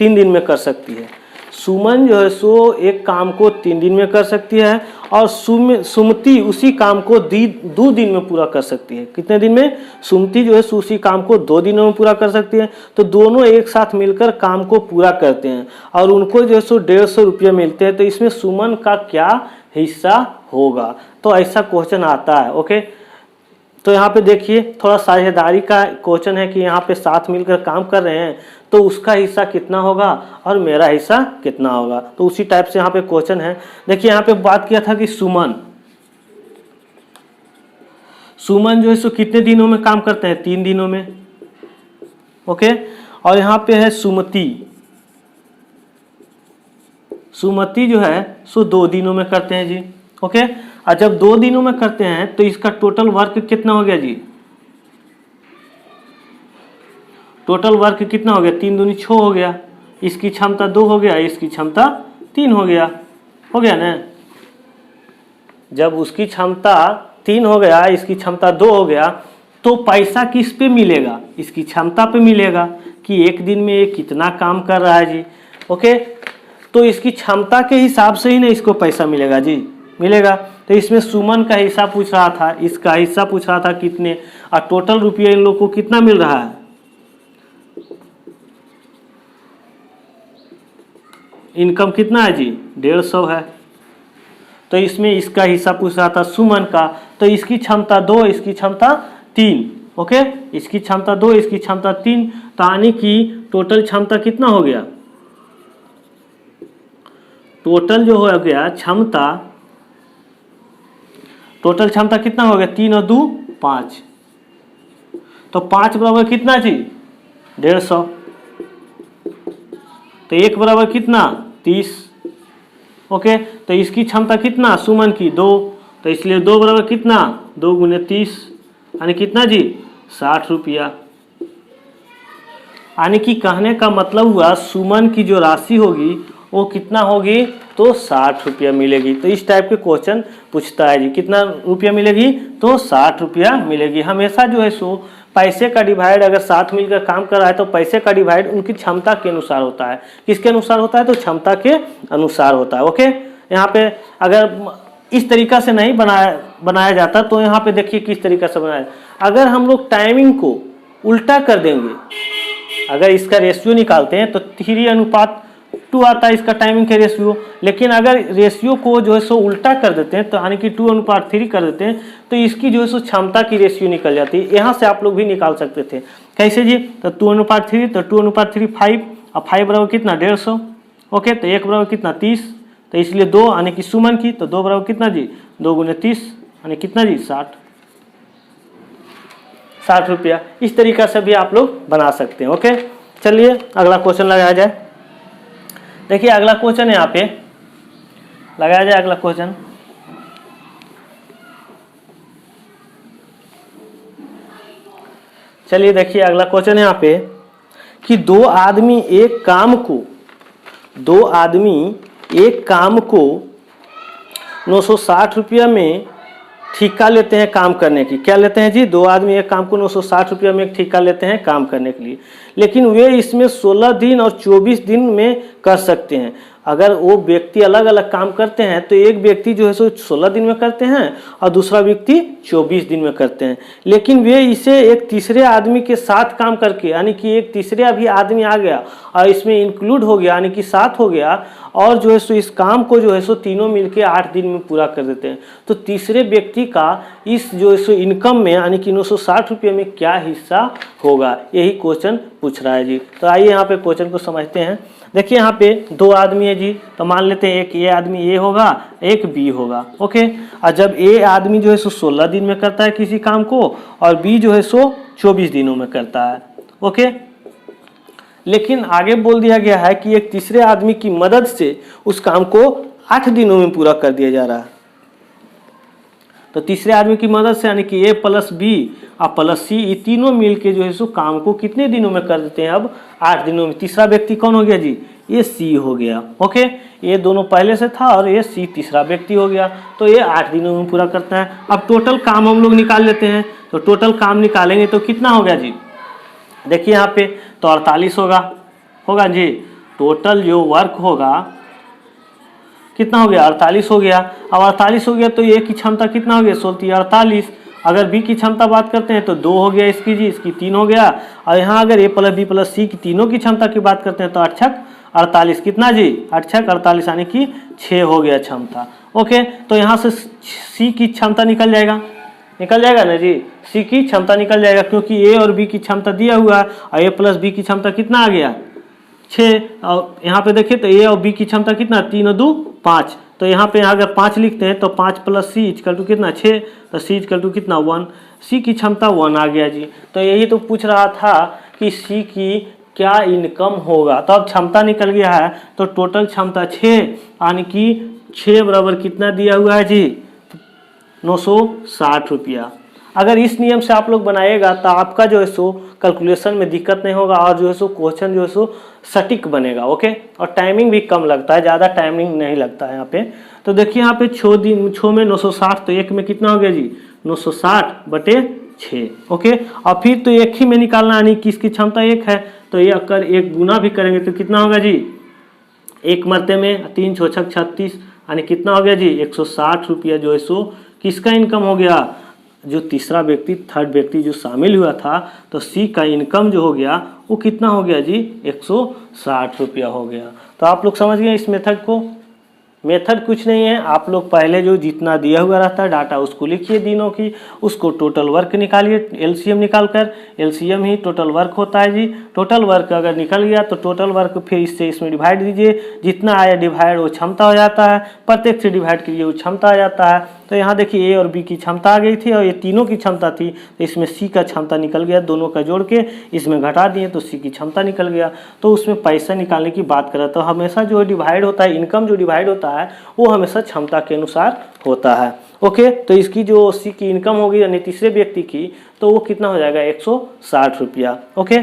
दिन में कर सकती है। सुमन जो है सो एक काम को 3 दिन में कर सकती है और सुमति उसी काम को 2 दिन में पूरा कर सकती है। कितने दिन में? सुमति जो है उसी काम को 2 दिनों में पूरा कर सकती है। तो दोनों एक साथ मिलकर काम को पूरा करते हैं और उनको जो है सो 150 रुपये मिलते हैं। तो इसमें सुमन का क्या हिस्सा होगा? तो ऐसा क्वेश्चन आता है। ओके, तो यहाँ पे देखिए थोड़ा साझेदारी का क्वेश्चन है कि यहाँ पे साथ मिलकर काम कर रहे हैं तो उसका हिस्सा कितना होगा और मेरा हिस्सा कितना होगा। तो उसी टाइप से यहाँ पे क्वेश्चन है। देखिए यहाँ पे बात किया था कि सुमन जो है सो कितने दिनों में काम करते हैं? 3 दिनों में। ओके, और यहाँ पे है सुमति जो है सो 2 दिनों में करते हैं जी। ओके, और जब 2 दिनों में करते हैं तो इसका टोटल वर्क कितना हो गया जी? टोटल वर्क कितना हो गया? 3 दूनी 6 हो गया। इसकी क्षमता 2 हो गया, इसकी क्षमता 3 हो गया ना। जब उसकी क्षमता 3 हो गया, इसकी क्षमता 2 हो गया, तो पैसा किस पे मिलेगा? इसकी क्षमता पे मिलेगा कि एक दिन में ये कितना काम कर रहा है जी। ओके, तो इसकी क्षमता के हिसाब से ही ना इसको पैसा मिलेगा जी, मिलेगा। तो इसमें सुमन का हिस्सा पूछ रहा था, इसका हिस्सा पूछ रहा था कितने, और टोटल रुपया इन लोग को कितना मिल रहा है? इनकम कितना है जी? 150 है। तो इसमें इसका हिस्सा पूछ रहा था सुमन का, तो इसकी क्षमता 2, इसकी क्षमता 3। ओके, इसकी क्षमता 2, इसकी क्षमता 3, तो यानी कि टोटल क्षमता कितना हो गया, टोटल जो हो गया क्षमता, टोटल क्षमता कितना हो गया, 3 और 2 5, तो 5 बराबर कितना जी 150, तो 1 बराबर कितना 30। ओके, तो इसकी क्षमता कितना सुमन की 2, तो इसलिए 2 बराबर कितना 2 गुने 30, यानी कितना जी 60 रुपया। यानी कि कहने का मतलब हुआ सुमन की जो राशि होगी वो कितना होगी, तो 60 रुपया मिलेगी। तो इस टाइप के क्वेश्चन पूछता है जी, कितना रुपया मिलेगी, तो 60 रुपया मिलेगी। हमेशा जो है सो पैसे का डिवाइड अगर साथ मिलकर काम कर रहा है तो पैसे का डिवाइड उनकी क्षमता के अनुसार होता है। किसके अनुसार होता है, तो क्षमता के अनुसार होता है। ओके, यहाँ पे अगर इस तरीका से नहीं बनाया जाता तो यहाँ पे देखिए किस तरीका से बनाया। अगर हम लोग टाइमिंग को उल्टा कर देंगे, अगर इसका रेशियो निकालते हैं तो 3:2 आता है इसका टाइमिंग का रेशियो, लेकिन अगर रेशियो को जो है सो उल्टा कर देते हैं तो यानी कि 2:3 कर देते हैं तो इसकी जो है सो क्षमता की रेशियो निकल जाती है। यहाँ से आप लोग भी निकाल सकते थे। कैसे जी, तो 2:3, तो 2:3 5, और 5 बराबर कितना 150। ओके, तो 1 बराबर कितना 30, तो इसलिए 2 यानी कि सुमन की, तो 2 बराबर कितना जी 2 गुने 30 यानी कितना जी 60 रुपया। इस तरीका से भी आप लोग बना सकते हैं। ओके, चलिए अगला क्वेश्चन लगाया जाए। देखिए अगला क्वेश्चन यहाँ पे लगाया जाए। अगला क्वेश्चन चलिए देखिए अगला क्वेश्चन यहाँ पे कि दो आदमी एक काम को 960 रुपया में ठेका लेते हैं काम करने की। क्या लेते हैं जी, 2 आदमी एक काम को 960 रुपया में ठेका लेते हैं काम करने के लिए, लेकिन वे इसमें 16 दिन और 24 दिन में कर सकते हैं। अगर वो व्यक्ति अलग अलग काम करते हैं तो एक व्यक्ति जो है सो 16 दिन में करते हैं और दूसरा व्यक्ति 24 दिन में करते हैं, लेकिन वे इसे एक तीसरे आदमी के साथ काम करके, यानी कि एक तीसरे अभी आदमी आ गया और इसमें इंक्लूड हो गया यानी कि साथ हो गया, और जो है सो इस काम को जो है सो तीनों मिलके 8 दिन में पूरा कर देते हैं। तो तीसरे व्यक्ति का इस जो है सो इनकम में यानी कि 960 रुपये में क्या हिस्सा होगा, यही क्वेश्चन पूछ रहा है जी। तो आइए यहाँ पे क्वेश्चन को समझते हैं। देखिए यहाँ पे 2 आदमी है जी, तो मान लेते हैं एक ए आदमी ए होगा, एक बी होगा। ओके, और जब ए आदमी जो है सो 16 दिन में करता है किसी काम को और बी जो है सो 24 दिनों में करता है। ओके, लेकिन आगे बोल दिया गया है कि एक तीसरे आदमी की मदद से उस काम को 8 दिनों में पूरा कर दिया जा रहा है। तो तीसरे आदमी की मदद से यानी कि ए प्लस बी और प्लस सी, ये तीनों मिलके जो है सो काम को कितने दिनों में कर देते हैं, अब 8 दिनों में। तीसरा व्यक्ति कौन हो गया जी, ये सी हो गया। ओके, ये दोनों पहले से था और ये सी तीसरा व्यक्ति हो गया, तो ये 8 दिनों में पूरा करता है। अब टोटल काम हम लोग निकाल लेते हैं, तो टोटल काम निकालेंगे तो कितना हो गया जी, देखिए यहाँ पे तो 48 होगा जी। टोटल जो वर्क होगा कितना हो गया, 48 हो गया। अब 48 हो गया तो ए की क्षमता कितना हो गया, 48। अगर बी की क्षमता बात करते हैं तो 2 हो गया इसकी जी, इसकी 3 हो गया। और यहाँ अगर ए प्लस बी प्लस सी की तीनों की क्षमता की बात करते हैं तो 8 छक 48 कितना जी, 8 छक 48 यानी कि 6 हो गया क्षमता। ओके, तो यहाँ से सी की क्षमता निकल जाएगा ना जी, सी की क्षमता निकल जाएगा, क्योंकि ए और बी की क्षमता दिया हुआ है और ए प्लस बी की क्षमता कितना आ गया 6। और यहाँ पे देखिए तो ए और बी की क्षमता कितना, 3 और 2 5। तो यहाँ पे अगर 5 लिखते हैं तो 5 प्लस सी इक्वल टू कितना 6, तो सी इक्वल टू कितना 1। सी की क्षमता 1 आ गया जी। तो यही तो पूछ रहा था कि सी की क्या इनकम होगा, तो अब क्षमता निकल गया है तो टोटल क्षमता 6 यानी कि 6 बराबर कितना दिया हुआ है जी 960 रुपया। अगर इस नियम से आप लोग बनाएगा तो आपका जो है सो कैलकुलेशन में दिक्कत नहीं होगा और जो है सो क्वेश्चन जो है सो सटीक बनेगा। ओके, और टाइमिंग भी कम लगता है, ज़्यादा टाइमिंग नहीं लगता है यहाँ पे। तो देखिए यहाँ पे 6 में 960, तो एक में कितना हो गया जी 960/6। ओके, और फिर तो एक ही में निकालना यानी कि इसकी क्षमता 1 है, तो ये अगर एक गुना भी करेंगे तो कितना होगा जी, एक मरते में 3 6 छक 36 यानी कितना हो गया जी 160 रुपया जो है सो किसका इनकम हो गया, जो तीसरा व्यक्ति थर्ड व्यक्ति जो शामिल हुआ था। तो सी का इनकम जो हो गया वो कितना हो गया जी 160 रुपया हो गया। तो आप लोग समझ गए इस मेथड को। मेथड कुछ नहीं है, आप लोग पहले जो जितना दिया हुआ रहता है डाटा उसको लिखिए दिनों की, उसको टोटल वर्क निकालिए एलसीएम निकालकर, एलसीएम ही टोटल वर्क होता है जी। टोटल वर्क अगर निकल गया तो टोटल वर्क फिर इससे इसमें डिवाइड दीजिए, जितना आया डिवाइड वो क्षमता हो जाता है, प्रत्येक से डिवाइड कीजिए वो क्षमता आ जाता है। तो यहाँ देखिए ए और बी की क्षमता आ गई थी और ये तीनों की क्षमता थी, तो इसमें सी का क्षमता निकल गया, दोनों का जोड़ के इसमें घटा दिए तो सी की क्षमता निकल गया। तो उसमें पैसा निकालने की बात करें तो हमेशा जो डिवाइड होता है, इनकम जो डिवाइड होता है वो हमेशा क्षमता के अनुसार होता है। ओके, तो इसकी जो सी की इनकम होगी यानी तीसरे व्यक्ति की, तो वो कितना हो जाएगा 160 रुपया। ओके,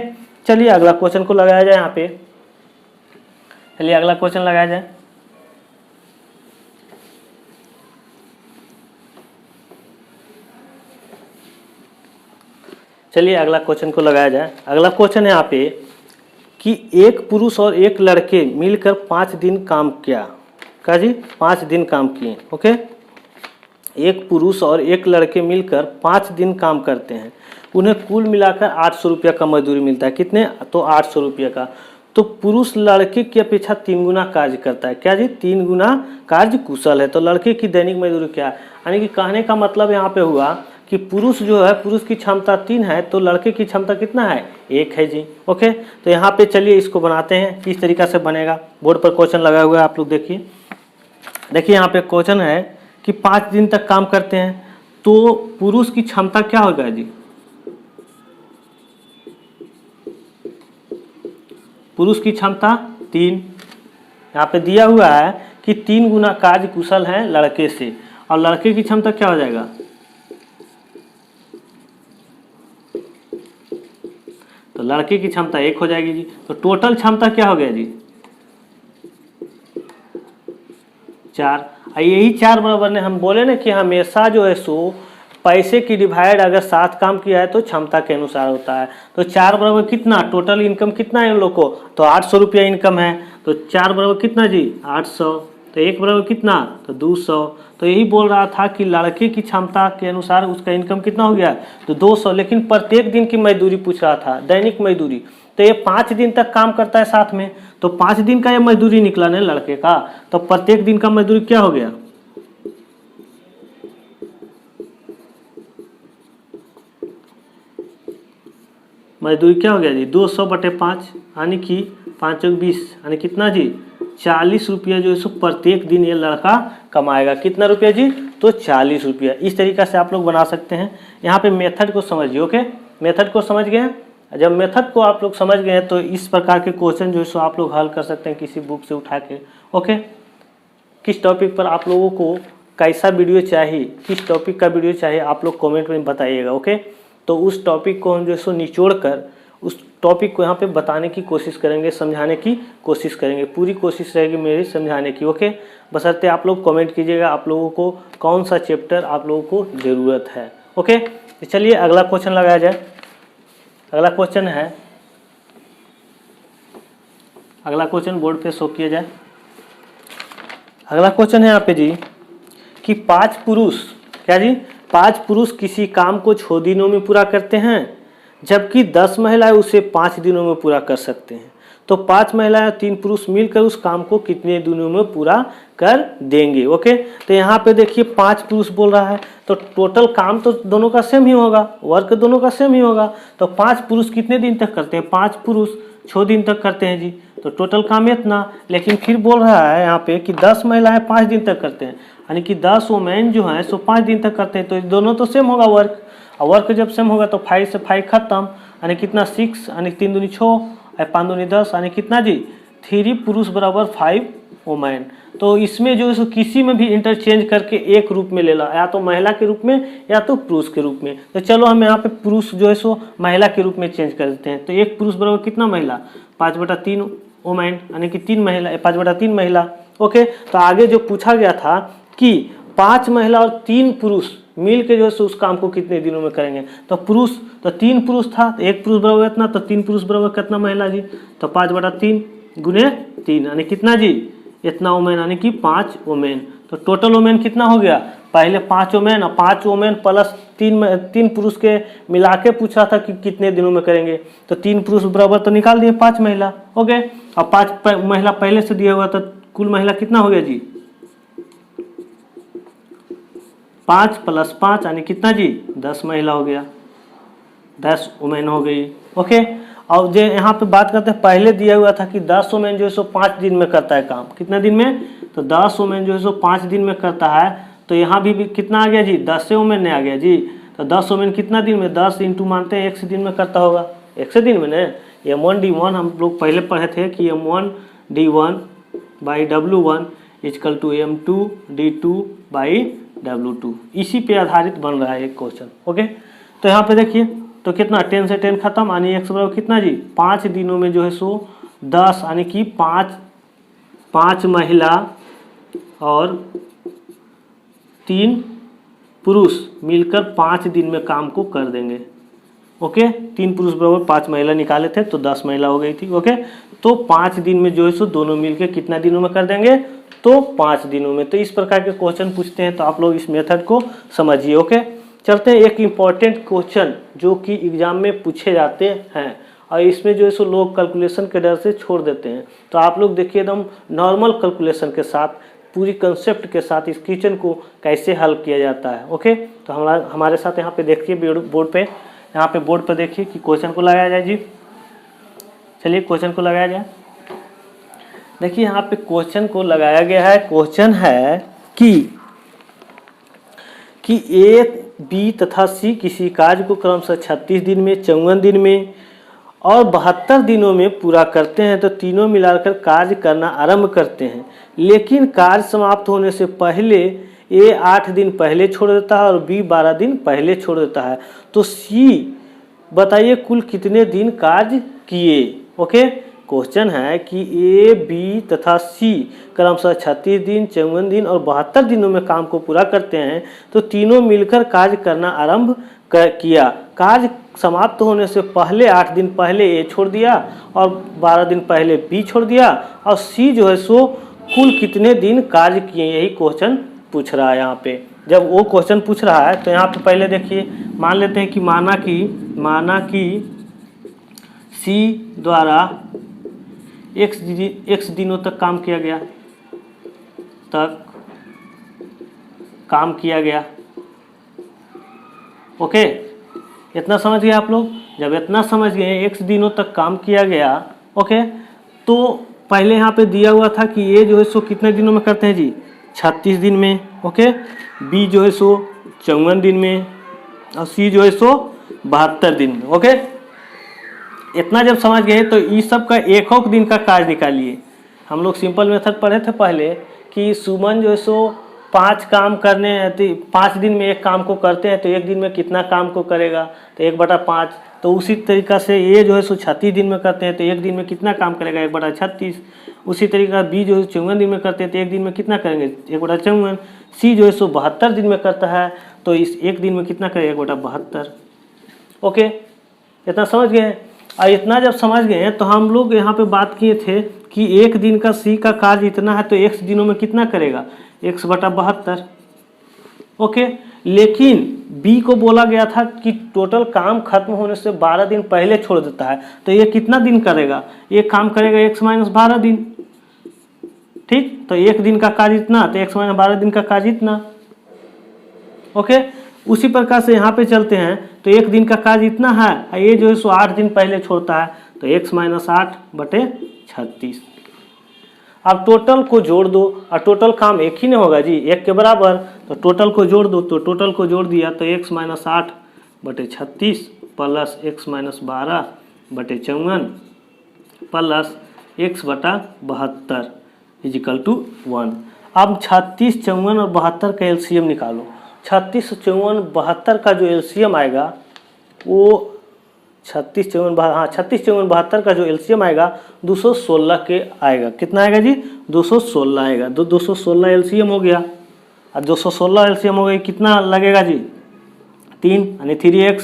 चलिए अगला क्वेश्चन को लगाया जाए यहाँ पे। चलिए अगला क्वेश्चन लगाया जाए। चलिए अगला क्वेश्चन को लगाया जाए। अगला क्वेश्चन है यहाँ पे कि एक पुरुष और एक लड़के मिलकर 5 दिन काम किया। क्या जी? 5 दिन काम किए। ओके, एक पुरुष और एक लड़के मिलकर 5 दिन काम करते हैं, उन्हें कुल मिलाकर 800 रुपया का मजदूरी मिलता है। कितने? तो 800 रुपये का। तो पुरुष लड़के की अपेक्षा 3 गुना कार्य करता है। क्या जी? 3 गुना कार्य कुशल है। तो लड़के की दैनिक मजदूरी क्या है? यानी कि कहने का मतलब यहाँ पे हुआ कि पुरुष जो है, पुरुष की क्षमता 3 है तो लड़के की क्षमता कितना है? 1 है जी। ओके, तो यहाँ पे चलिए इसको बनाते हैं, किस तरीका से बनेगा। बोर्ड पर क्वेश्चन लगा हुआ है, आप लोग देखिए। देखिए यहाँ पे क्वेश्चन है कि 5 दिन तक काम करते हैं, तो पुरुष की क्षमता क्या होगा जी? पुरुष की क्षमता 3, यहाँ पे दिया हुआ है कि 3 गुना कार्य कुशल है लड़के से, और लड़के की क्षमता क्या हो जाएगा? तो लड़के की क्षमता 1 हो जाएगी जी। तो टोटल क्षमता क्या हो गया जी? 4। यही 4 बराबर ने हम बोले ना कि हमेशा जो है सो पैसे की डिवाइड अगर 7 काम किया है तो क्षमता के अनुसार होता है। तो 4 बराबर कितना? टोटल इनकम कितना है उन लोग को? तो 800 रुपया इनकम है। तो 4 बराबर कितना जी? 800। तो 1 बराबर कितना? तो 200। तो यही बोल रहा था कि लड़के की क्षमता के अनुसार उसका इनकम कितना हो गया? तो 200। लेकिन प्रत्येक दिन की मजदूरी पूछ रहा था, दैनिक मजदूरी। तो ये 5 दिन तक काम करता है साथ में, तो 5 दिन का ये मजदूरी निकला ना लड़के का, तो प्रत्येक दिन का मजदूरी क्या हो गया? मजदूरी क्या हो गया जी? 200/5 यानी कि 5 × 20 यानी कितना जी? 40 रुपया जो है सो प्रत्येक दिन ये लड़का कमाएगा। कितना रुपया जी? तो 40 रुपया। इस तरीका से आप लोग बना सकते हैं। यहाँ पे मेथड को समझिए। ओके, मेथड को समझ गए। जब मेथड को आप लोग समझ गए तो इस प्रकार के क्वेश्चन जो है सो आप लोग हल कर सकते हैं किसी बुक से उठा के। ओके, किस टॉपिक पर आप लोगों को कैसा वीडियो चाहिए, किस टॉपिक का वीडियो चाहिए, आप लोग कमेंट में बताइएगा। ओके, तो उस टॉपिक को हम जो है सो निचोड़ कर उस टॉपिक को यहाँ पे बताने की कोशिश करेंगे, समझाने की कोशिश करेंगे। पूरी कोशिश रहेगी मेरी समझाने की। ओके, बशर्ते आप लोग कमेंट कीजिएगा आप लोगों को कौन सा चैप्टर आप लोगों को ज़रूरत है। ओके, तो चलिए अगला क्वेश्चन लगाया जाए। अगला क्वेश्चन है, अगला क्वेश्चन बोर्ड पे शो किया जाए। अगला क्वेश्चन है यहाँ पे जी कि 5 पुरुष, क्या जी? 5 पुरुष किसी काम को 6 दिनों में पूरा करते हैं, जबकि 10 महिलाएं उसे 5 दिनों में पूरा कर सकते हैं। तो 5 महिलाएं और 3 पुरुष मिलकर उस काम को कितने दिनों में पूरा कर देंगे? ओके, तो यहाँ पे देखिए 5 पुरुष बोल रहा है, तो टोटल काम तो दोनों का सेम ही होगा, वर्क दोनों का सेम ही होगा। तो 5 पुरुष कितने दिन तक करते हैं? 5 पुरुष 6 दिन तक करते हैं जी, तो टोटल काम इतना। लेकिन फिर बोल रहा है यहाँ पे कि 10 महिलाएं 5 दिन तक करते हैं, यानी कि 10 वुमेन जो है सो 5 दिन तक करते हैं। तो दोनों तो सेम होगा वर्क, और वर्क जब सेम होगा तो 5 से 5 खत्म, यानी कितना? 6, यानी 3 दूनी 6 और 5 दूनी 10, यानी कितना जी? 3 पुरुष बराबर 5 वुमेन। तो इसमें जो है सो किसी में भी इंटरचेंज करके एक रूप में ले ला, या तो महिला के रूप में या तो पुरुष के रूप में। तो चलो हम यहाँ पे पुरुष जो है सो महिला के रूप में चेंज कर देते हैं। तो 1 पुरुष बराबर कितना महिला? 5/3 वुमेन, यानी कि 3 महिला, 5/3 महिला। ओके, तो आगे जो पूछा गया था कि 5 महिला और 3 पुरुष मिल के जो है उस काम को कितने दिनों में करेंगे। तो पुरुष, तो 3 पुरुष था, तो 1 पुरुष बराबर इतना, तो 3 पुरुष बराबर कितना महिला जी? तो 5/3 गुने 3, यानी कितना जी? इतना वुमेन, यानी कि 5 वुमेन। तो टोटल वुमेन कितना हो गया? पहले 5 वुमेन और 5 वुमेन प्लस 3 पुरुष के मिला के पूछा था कि कितने दिनों में करेंगे। तो 3 पुरुष बराबर तो निकाल दिए 5 महिला। ओके, और 5 महिला पहले से दिया हुआ, तो कुल महिला कितना हो गया जी? 5 + 5 यानी कितना जी 10 महिला हो गया, 10 वुमेन हो गई। ओके, और जो यहाँ पे बात करते हैं, पहले दिया हुआ था कि 10 वुमेन जो है सो 5 दिन में करता है काम। कितने दिन में? तो 10 वुमेन जो है सो 5 दिन में करता है। तो यहाँ भी कितना आ गया जी 10 से वुमेन ने आ गया जी। तो 10 वुमेन कितना दिन में, 10 इंटू मानते हैं 1 से दिन में करता होगा, 1 से दिन में न। M1D1 हम लोग पहले पढ़े थे कि M1D1/W1 = M2D2/W2। इसी पे आधारित बन रहा है एक क्वेश्चन। ओके, तो यहाँ पे देखिए तो कितना 10 से 10 खत्म, यानी x बराबर कितना जी 5 दिनों में जो है सो 10 यानी कि 5 महिला और 3 पुरुष मिलकर 5 दिन में काम को कर देंगे। ओके, 3 पुरुष बराबर 5 महिला निकाले थे तो 10 महिला हो गई थी। ओके, तो 5 दिन में जो है सो दोनों मिलकर कितना दिनों में कर देंगे? तो 5 दिनों में। तो इस प्रकार के क्वेश्चन पूछते हैं, तो आप लोग इस मेथड को समझिए। ओके, चलते हैं एक इम्पॉर्टेंट क्वेश्चन जो कि एग्जाम में पूछे जाते हैं, और इसमें जो है सो लोग कैलकुलेशन के डर से छोड़ देते हैं। तो आप लोग देखिए एकदम नॉर्मल कैलकुलेशन के साथ, पूरी कंसेप्ट के साथ इस क्वेश्चन को कैसे हल किया जाता है। ओके, तो हमारे साथ यहाँ पे देखिए बोर्ड पे, यहाँ पे बोर्ड पे देखिए कि क्वेश्चन को लगाया जाए जी। चलिए क्वेश्चन को लगाया जाए। देखिए यहाँ पे क्वेश्चन को लगाया गया है। क्वेश्चन है कि A, B तथा C किसी कार्य को क्रमशः 36 दिन में, 54 दिन में और 72 दिनों में पूरा करते हैं, तो तीनों मिलाकर कार्य करना आरंभ करते हैं। लेकिन कार्य समाप्त होने से पहले A 8 दिन पहले छोड़ देता है और B 12 दिन पहले छोड़ देता है। तो C बताइए कुल कितने दिन कार्य किए। ओके, क्वेश्चन है कि A, B तथा C क्रमशः 36 दिन, 54 दिन और 72 दिनों में काम को पूरा करते हैं, तो तीनों मिलकर कार्य करना आरंभ किया। कार्य समाप्त होने से पहले 8 दिन पहले A छोड़ दिया और 12 दिन पहले B छोड़ दिया, और C जो है सो कुल कितने दिन कार्य किए, यही क्वेश्चन पूछ रहा है। यहाँ पे जब वो क्वेश्चन पूछ रहा है तो यहाँ पे पहले देखिए, मान लेते हैं कि माना कि C द्वारा x दिनों तक काम किया गया, ओके, इतना समझ गए आप लोग। जब इतना समझ गए x दिनों तक काम किया गया, ओके, तो पहले यहाँ पे दिया हुआ था कि A जो है सो कितने दिनों में करते हैं जी 36 दिन में, ओके, B जो है सो 54 दिन में और C जो है सो 72 दिन में। ओके, इतना जब समझ गए तो इस सब का एक दिन का कार्य निकालिए। हम लोग सिंपल मेथड पढ़े थे पहले कि सुमन जो है सो 5 काम करने 5 दिन में एक काम को करते हैं, तो एक दिन में कितना काम को करेगा, तो 1/5। तो उसी तरीक़ा से A जो है सो 36 दिन में करते हैं, तो एक दिन में कितना काम करेगा 1/36। उसी तरीका B जो है 54 दिन में करते हैं, तो एक दिन में कितना करेंगे 1/54। C जो है सो 72 दिन में करता है, तो इस एक दिन में कितना करेगा 1/72। ओके, इतना समझ गए। और इतना जब समझ गए तो हम लोग यहाँ पे बात किए थे कि एक दिन का C का कार्य इतना है, तो x दिनों में कितना करेगा x/72। ओके, लेकिन B को बोला गया था कि टोटल काम खत्म होने से 12 दिन पहले छोड़ देता है, तो ये कितना दिन करेगा, ये काम करेगा x-12 दिन। ठीक, तो एक दिन का कार्य इतना, तो x-12 दिन का कार्य इतना। ओके, उसी प्रकार से यहाँ पे चलते हैं, तो एक दिन का कार्य इतना है, ये जो है सो 8 दिन पहले छोड़ता है, तो x-8/36। अब टोटल को जोड़ दो, और टोटल काम एक ही नहीं होगा जी, एक के बराबर, तो टोटल को जोड़ दो। तो टोटल को जोड़ दिया तो x-8/36 plus x-12/54 plus x/72 = 1। अब 36, 54 और 72 का एलसीएम निकालो। 36, 54, 72 का जो एलसीएम आएगा वो 36, 54, 72 का जो एलसीएम आएगा 216 के आएगा। कितना आएगा जी 216 आएगा। 216 एलसीएम हो गया, और 216 एलसीएम हो गई, कितना लगेगा जी 3 यानी 3x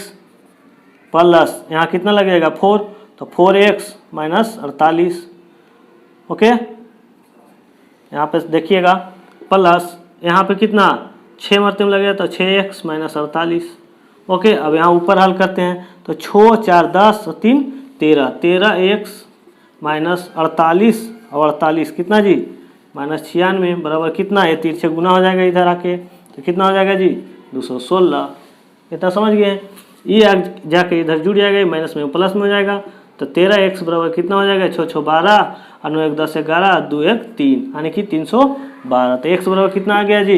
प्लस यहाँ कितना लगेगा 4, तो 4x - 48। ओके, यहाँ पे देखिएगा प्लस यहाँ पे कितना 6 मरतबे लगेगा, तो 6x - 48। ओके, अब यहाँ ऊपर हल करते हैं, तो 6, 4, 10 और 3, 13, 13x - 48 और 48 कितना जी -96 बराबर कितना है, 3 से गुना हो जाएगा इधर आके, तो कितना हो जाएगा जी 216। इतना समझ गए हैं। ये जाके इधर जुड़ जाएगा, माइनस में प्लस में हो जाएगा। तो 13x बराबर कितना हो जाएगा 6 6 12 और 9 1 10 11 2 1 3 यानी कि 312। तो x बराबर कितना आ गया जी,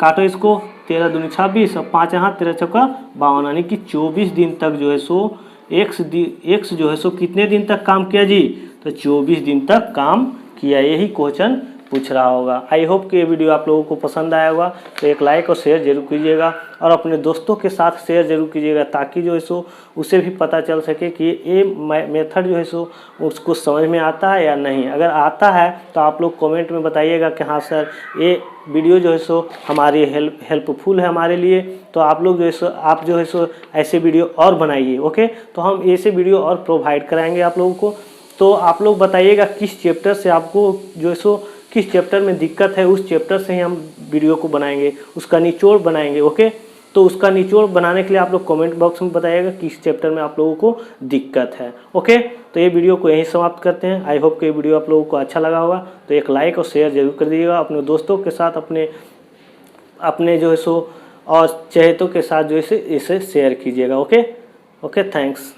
काटो इसको, 13 दूनी 26 और 5 यहाँ 13 चौका 52 यानी कि 24 दिन तक जो है सो x जो है सो कितने दिन तक काम किया जी, तो 24 दिन तक काम किया। यही क्वेश्चन पूछ रहा होगा। आई होप कि ये वीडियो आप लोगों को पसंद आया होगा। तो एक लाइक और शेयर जरूर कीजिएगा और अपने दोस्तों के साथ शेयर जरूर कीजिएगा, ताकि जो है सो उसे भी पता चल सके कि ये मेथड जो है सो उसको समझ में आता है या नहीं। अगर आता है तो आप लोग कमेंट में बताइएगा कि हाँ सर ये वीडियो जो है सो हमारी हेल्पफुल है हमारे लिए। तो आप लोग जो है सो ऐसे वीडियो और बनाइए। ओके, तो हम ऐसे वीडियो और प्रोवाइड कराएंगे आप लोगों को। तो आप लोग बताइएगा किस चैप्टर से आपको जो है सो किस चैप्टर में दिक्कत है, उस चैप्टर से ही हम वीडियो को बनाएंगे, उसका निचोड़ बनाएंगे। ओके, तो उसका निचोड़ बनाने के लिए आप लोग कमेंट बॉक्स में बताइएगा किस चैप्टर में आप लोगों को दिक्कत है। ओके, तो ये वीडियो को यहीं समाप्त करते हैं। आई होप कि ये वीडियो आप लोगों को अच्छा लगा होगा। तो एक लाइक और शेयर जरूर कर दीजिएगा अपने दोस्तों के साथ, अपने जो है सो और चहेतों के साथ जो है इसे शेयर कीजिएगा। Okay, thanks.